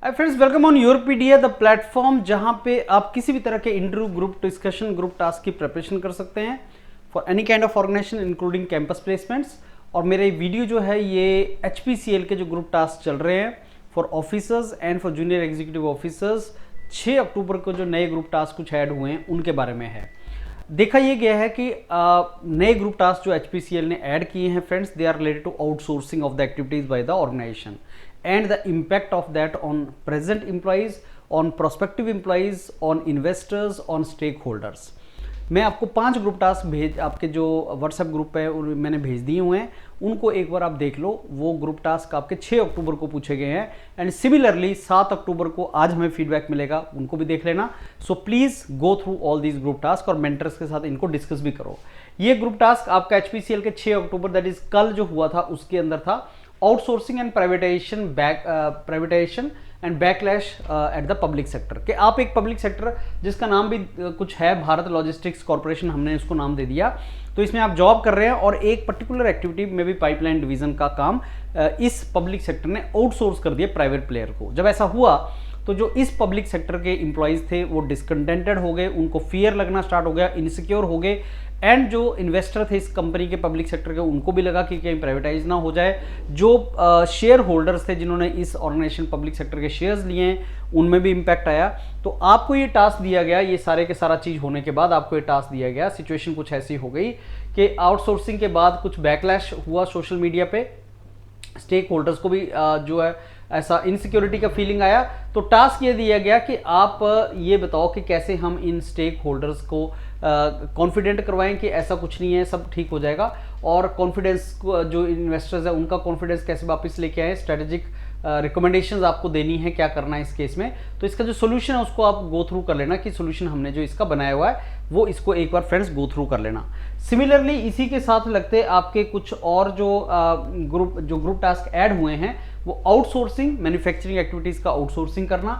Hi friends, welcome on Yourpedia, the platform जहां पे आप किसी भी तरह के interview, group discussion, group task की प्रिपरेशन कर सकते हैं for any kind of organisation including campus placements. और मेरे वीडियो जो है ये HPCL के जो ग्रुप टास्क चल रहे हैं for officers and for junior executive officers, 6 अक्टूबर को जो नए ग्रुप टास्क कुछ ऐड हुए हैं उनके बारे में है। देखा ये गया है कि नए ग्रुप टास्क जो HPCL ने ऐड किए हैं friends, they are related to outsourcing of the activities by the organisation and the impact of that on present employees, on prospective employees, on investors, on stakeholders। मैं आपको 5 group task आपके जो WhatsApp group है मैंने भेज दिए हुए हैं, उनको एक बार आप देख लो। वो ग्रुप टास्क आपके 6 अक्टूबर को पूछे गए हैं एंड सिमिलरली 7 अक्टूबर को आज हमें फीडबैक मिलेगा, उनको भी देख लेना। So please go through all these group task और मेंटर्स के साथ इनको डिस्कस भी करो। ये ग्रुप टास्क आपका HPCL के 6 अक्टूबर दैट इज कल जो हुआ था उसके अंदर था, outsourcing and privatisation and backlash at the public sector. कि आप एक पब्लिक सेक्टर जिसका नाम भी कुछ है, भारत लॉजिस्टिक्स कॉर्पोरेशन, हमने इसको नाम दे दिया। तो इसमें आप जॉब कर रहे हैं और एक पर्टिकुलर एक्टिविटी में भी पाइपलाइन डिवीजन का काम इस पब्लिक सेक्टर ने आउटसोर्स कर दिया प्राइवेट प्लेयर को। जब ऐसा हुआ तो जो इस पब्लिक सेक्टर के इंप्लॉइज थे वो डिसकंटेंटेड हो गए, उनको फियर लगना स्टार्ट हो गया, इनसिक्योर हो गए। एंड जो इन्वेस्टर थे इस कंपनी के पब्लिक सेक्टर के, उनको भी लगा कि कहीं प्राइवेटाइज ना हो जाए। जो शेयर होल्डर्स थे जिन्होंने इस ऑर्गेनाइजेशन पब्लिक सेक्टर के शेयर्स लिए हैं, उनमें भी इंपैक्ट आया। तो आपको ये टास्क दिया गया, ये सारे के सारा चीज होने के बाद आपको ये टास्क दिया गया। सिचुएशन कुछ ऐसी हो गई कि आउटसोर्सिंग के बाद कुछ बैकलैश हुआ सोशल मीडिया पे, स्टेक होल्डर्स को भी जो है ऐसा इनसिक्योरिटी का फीलिंग आया। तो टास्क ये दिया गया कि आप ये बताओ कि कैसे हम इन स्टेक होल्डर्स को कॉन्फिडेंट करवाएं कि ऐसा कुछ नहीं है, सब ठीक हो जाएगा। और कॉन्फिडेंस जो इन्वेस्टर्स है उनका कॉन्फिडेंस कैसे वापस लेके आए, स्ट्रेटेजिक रिकमेंडेशंस आपको देनी है, क्या करना है इस केस में। तो इसका जो सोल्यूशन है उसको आप गो थ्रू कर लेना कि सोल्यूशन हमने जो इसका बनाया हुआ है वो इसको एक बार फ्रेंड्स गो थ्रू कर लेना। सिमिलरली इसी के साथ लगते आपके कुछ और जो ग्रुप टास्क ऐड हुए हैं वो आउटसोर्सिंग, मैन्युफैक्चरिंग एक्टिविटीज का आउटसोर्सिंग करना,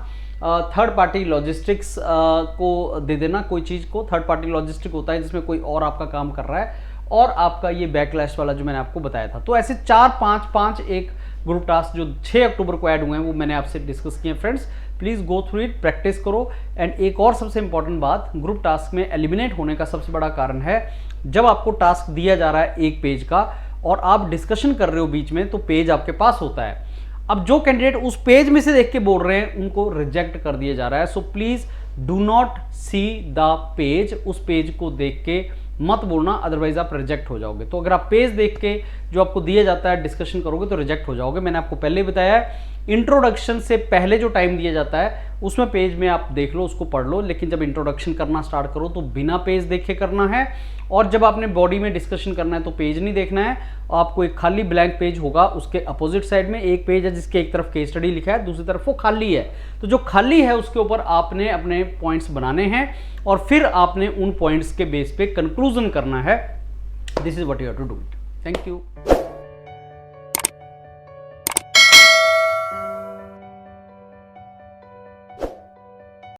थर्ड पार्टी लॉजिस्टिक्स को दे देना। कोई चीज को थर्ड पार्टी लॉजिस्टिक होता है जिसमें कोई और आपका काम कर रहा है, और आपका ये बैकलैश वाला जो मैंने आपको बताया था। तो ऐसे 4-5 एक ग्रुप टास्क जो 6 अक्टूबर को ऐड हुए हैं वो मैंने आपसे डिस्कस किए हैं friends. Please go through it, practice करो। एंड एक और सबसे इंपॉर्टेंट बात, ग्रुप टास्क में एलिमिनेट होने का सबसे बड़ा कारण है जब आपको टास्क दिया जा रहा है एक पेज का और आप डिस्कशन कर रहे हो बीच में, तो पेज आपके पास होता है। अब जो कैंडिडेट उस पेज में से देख के बोल रहे हैं उनको रिजेक्ट कर दिया जा रहा है। So please do not see the page, उस पेज को देख के मत बोलना, अदरवाइज आप रिजेक्ट हो जाओगे। तो अगर आप पेज देख के जो आपको दिया जाता है डिस्कशन करोगे तो रिजेक्ट हो जाओगे। मैंने आपको पहले बताया है, इंट्रोडक्शन से पहले जो टाइम दिया जाता है उसमें पेज में आप देख लो, उसको पढ़ लो, लेकिन जब इंट्रोडक्शन करना स्टार्ट करो तो बिना पेज देखे करना है। और जब आपने बॉडी में डिस्कशन करना है तो पेज नहीं देखना है, आपको एक खाली ब्लैंक पेज होगा, उसके अपोजिट साइड में एक पेज है जिसके एक तरफ केस स्टडी लिखा है, दूसरी तरफ वो खाली है। तो जो खाली है उसके ऊपर आपने अपने पॉइंट्स बनाने हैं और फिर आपने उन पॉइंट्स के बेस पे कंक्लूजन करना है। This is what you have to do it. Thank you.